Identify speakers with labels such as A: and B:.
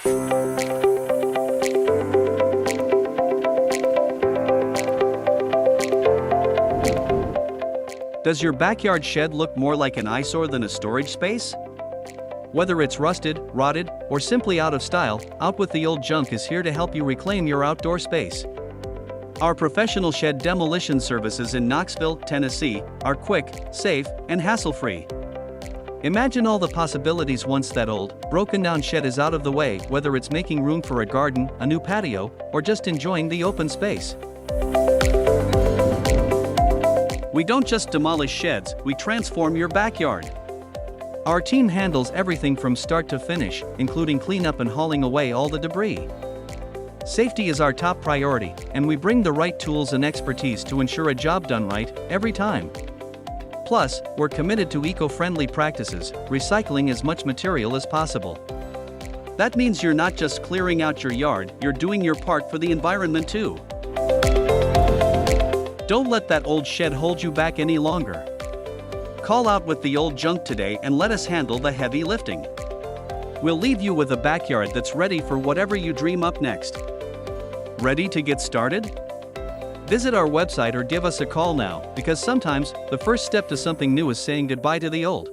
A: Does your backyard shed look more like an eyesore than a storage space? Whether it's rusted, rotted, or simply out of style, Out With the Old Junk is here to help you reclaim your outdoor space. Our professional shed demolition services in Knoxville, Tennessee, are quick, safe, and hassle-free. Imagine all the possibilities once that old, broken-down shed is out of the way, whether it's making room for a garden, a new patio, or just enjoying the open space. We don't just demolish sheds, we transform your backyard. Our team handles everything from start to finish, including cleanup and hauling away all the debris. Safety is our top priority, and we bring the right tools and expertise to ensure a job done right, every time. Plus, we're committed to eco-friendly practices, recycling as much material as possible. That means you're not just clearing out your yard, you're doing your part for the environment too. Don't let that old shed hold you back any longer. Call Out With the Old Junk today and let us handle the heavy lifting. We'll leave you with a backyard that's ready for whatever you dream up next. Ready to get started? Visit our website or give us a call now, because sometimes the first step to something new is saying goodbye to the old.